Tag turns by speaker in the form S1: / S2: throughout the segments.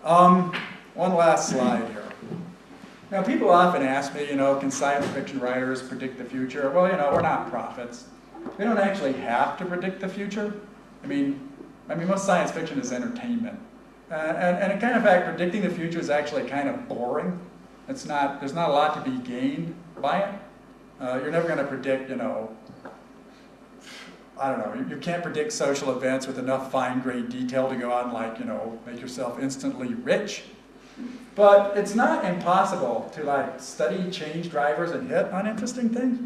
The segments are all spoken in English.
S1: One last slide here. Now, people often ask me, can science fiction writers predict the future? Well, we're not prophets. We don't actually have to predict the future. I mean, most science fiction is entertainment. And in kind of fact, predicting the future is actually kind of boring. There's not a lot to be gained by it. You're never going to predict, I don't know, you can't predict social events with enough fine-grained detail to go out and make yourself instantly rich. But it's not impossible to study change drivers and hit on interesting things.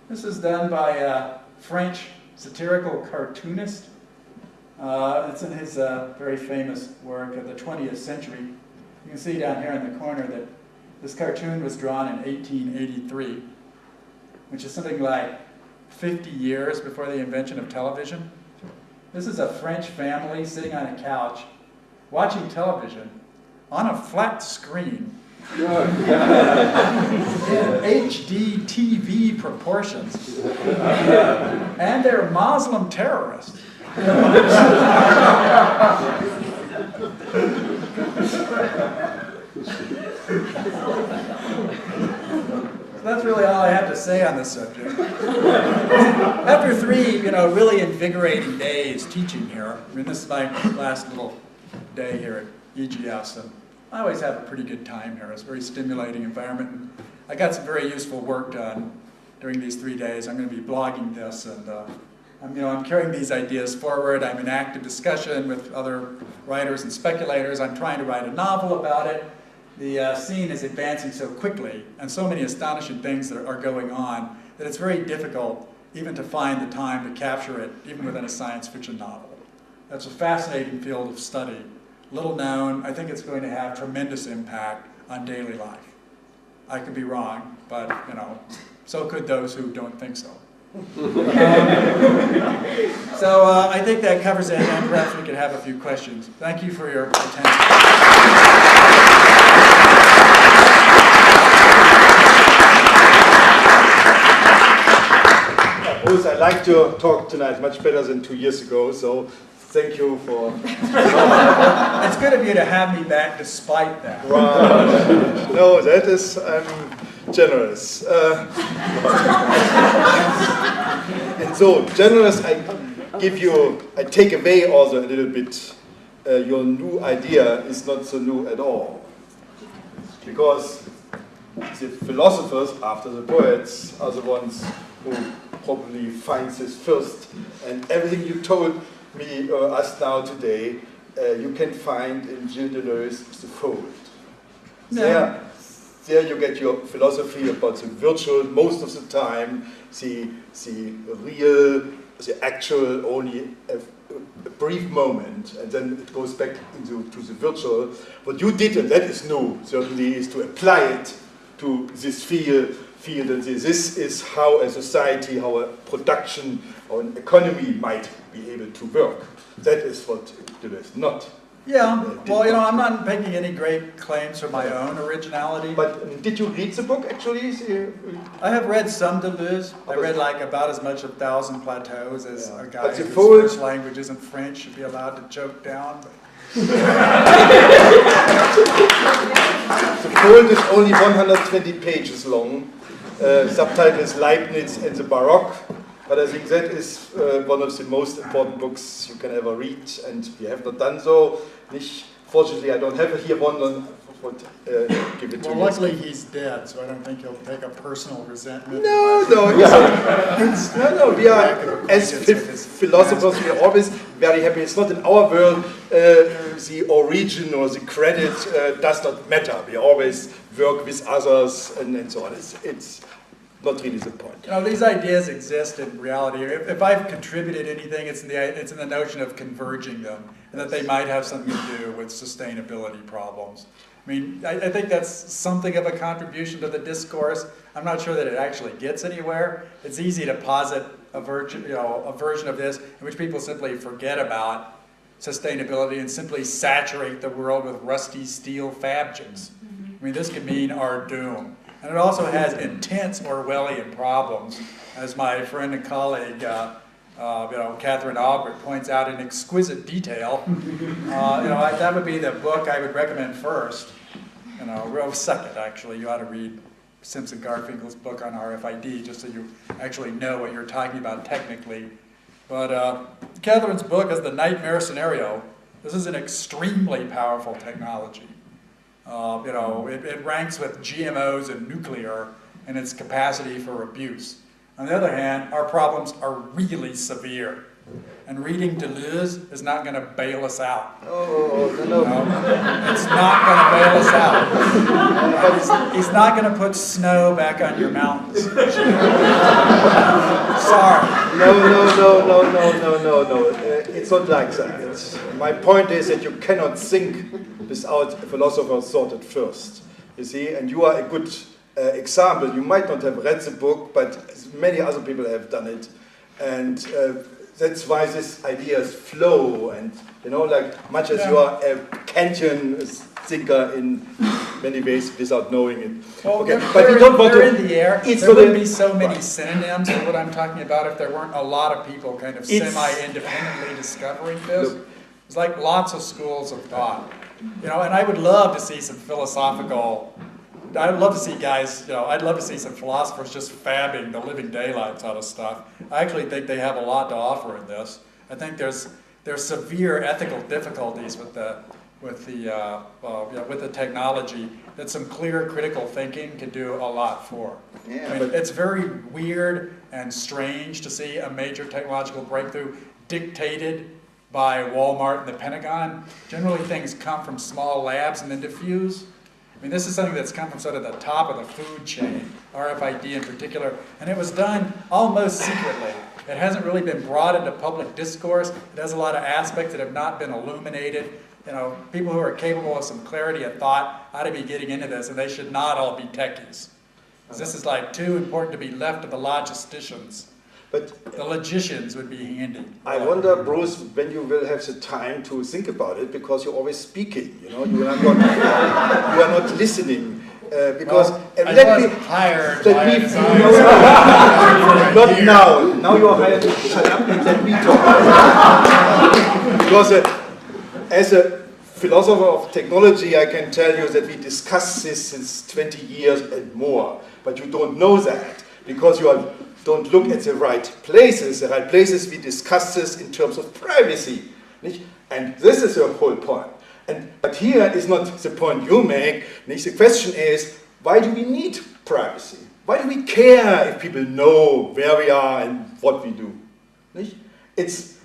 S1: This is done by a French satirical cartoonist. It's in his very famous work of the 20th century. You can see down here in the corner that this cartoon was drawn in 1883, which is something like 50 years before the invention of television. This is a French family sitting on a couch watching television on a flat screen in HD TV proportions. And they're Muslim terrorists. That's really all I have to say on this subject. After 3, really invigorating days teaching here, this is my last little day here at EGS, and I always have a pretty good time here. It's a very stimulating environment, and I got some very useful work done during these 3 days. I'm going to be blogging this, and I'm carrying these ideas forward. I'm in active discussion with other writers and speculators. I'm trying to write a novel about it. The scene is advancing so quickly, and so many astonishing things that are going on, that it's very difficult even to find the time to capture it, even within a science fiction novel. That's a fascinating field of study. Little known. I think it's going to have tremendous impact on daily life. I could be wrong, but so could those who don't think so. So I think that covers it, and perhaps we could have a few questions. Thank you for your attention.
S2: I like your talk tonight much better than 2 years ago, so thank you for...
S1: It's good of you to have me back despite that.
S2: Right. No, that is, I'm generous. And so, generous, I take away also a little bit, your new idea is not so new at all. Because the philosophers, after the poets, are the ones who probably finds this first, and everything you told me us now today, you can find in Gilles Deleuze' The Fold.
S1: Yeah.
S2: There you get your philosophy about the virtual most of the time, the real, the actual, only a brief moment, and then it goes back to the virtual. What you did, and that is new, certainly, is to apply it to this field, and this is how a society, how a production, or an economy might be able to work. That is what Deleuze not.
S1: Yeah, well, I'm not making any great claims for my own originality.
S2: But did you read the book, actually?
S1: I have read some Deleuze. I read about as much of Thousand Plateaus as a guy whose first language isn't French should be allowed to choke down.
S2: The Fold is only 120 pages long. Subtitle is Leibniz and the Baroque. But I think that is one of the most important books you can ever read, and we have not done so. Fortunately, I don't have here one. Give it to you.
S1: Well, luckily he's dead, so I don't think he'll take a personal resentment.
S2: No. We are, as philosophers, we are always very happy. It's not in our world, the origin or the credit does not matter. We always work with others and so on. It's not really the point.
S1: These ideas exist in reality. If I've contributed anything, it's in the notion of converging them, and that they might have something to do with sustainability problems. I think that's something of a contribution to the discourse. I'm not sure that it actually gets anywhere. It's easy to posit a version of this in which people simply forget about sustainability and simply saturate the world with rusty steel fabrics. This could mean our doom. And it also has intense Orwellian problems, as my friend and colleague Catherine Albert points out in exquisite detail. That would be the book I would recommend first. Second, actually, you ought to read Simpson Garfinkel's book on RFID, just so you actually know what you're talking about technically. But Catherine's book is the nightmare scenario. This is an extremely powerful technology. It ranks with GMOs and nuclear in its capacity for abuse. On the other hand, our problems are really severe. And reading Deleuze is not going to bail us out.
S2: Oh, no.
S1: It's not going to bail us out. He's not going to put snow back on your mountains. Sorry.
S2: No. It's not like that. My point is that you cannot think without a philosopher thought at first. You see, and you are a good example. You might not have read the book, but many other people have done it. And that's why these ideas flow, and like much as you are a Kantian thinker in many ways without knowing it.
S1: Well,
S2: okay,
S1: but you don't want to. In the air. There wouldn't be so many
S2: right.
S1: synonyms of what I'm talking about if there weren't a lot of people kind of semi-independently discovering this. It's like lots of schools of thought, and I would love to see some philosophical. I'd love to see guys, I'd love to see some philosophers just fabbing the living daylights out of stuff. I actually think they have a lot to offer in this. I think there's severe ethical difficulties with the technology that some clear critical thinking can do a lot for.
S2: Yeah,
S1: it's very weird and strange to see a major technological breakthrough dictated by Walmart and the Pentagon. Generally, things come from small labs and then diffuse. This is something that's come from sort of the top of the food chain, RFID in particular, and it was done almost secretly. It hasn't really been brought into public discourse. It has a lot of aspects that have not been illuminated. People who are capable of some clarity of thought ought to be getting into this, and they should not all be techies. This is like too important to be left to the logisticians. But the logicians would be handy.
S2: I wonder, Bruce, when you will have the time to think about it, because you're always speaking. You are not listening. Because
S1: I was hired by a
S2: not now. Now you are hired to shut up and let me talk. Because as a philosopher of technology, I can tell you that we discuss this since 20 years and more. But you don't know that because you don't look at the right places. The right places, we discuss this in terms of privacy. And this is the whole point. But here is not the point you make. The question is, why do we need privacy? Why do we care if people know where we are and what we do? That is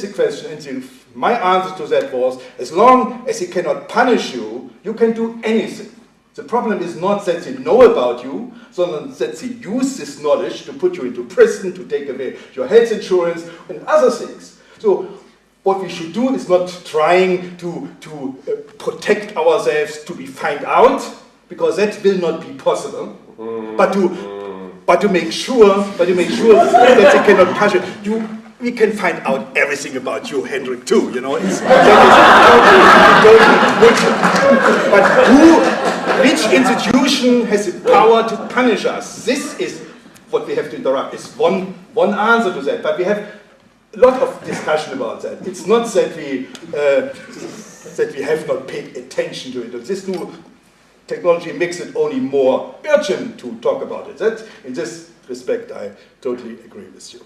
S2: the question. And my answer to that was, as long as he cannot punish you, you can do anything. The problem is not that they know about you, sondern that they use this knowledge to put you into prison, to take away your health insurance, and other things. So what we should do is not trying to protect ourselves to be found out, because that will not be possible, but to make sure that they cannot punish you. We can find out everything about you, Hendrik, too. But which institution has the power to punish us? This is what we have to interrupt. It's one answer to that, but we have a lot of discussion about that. It's not that we have not paid attention to it. This new technology makes it only more urgent to talk about it. In this respect, I totally agree with you.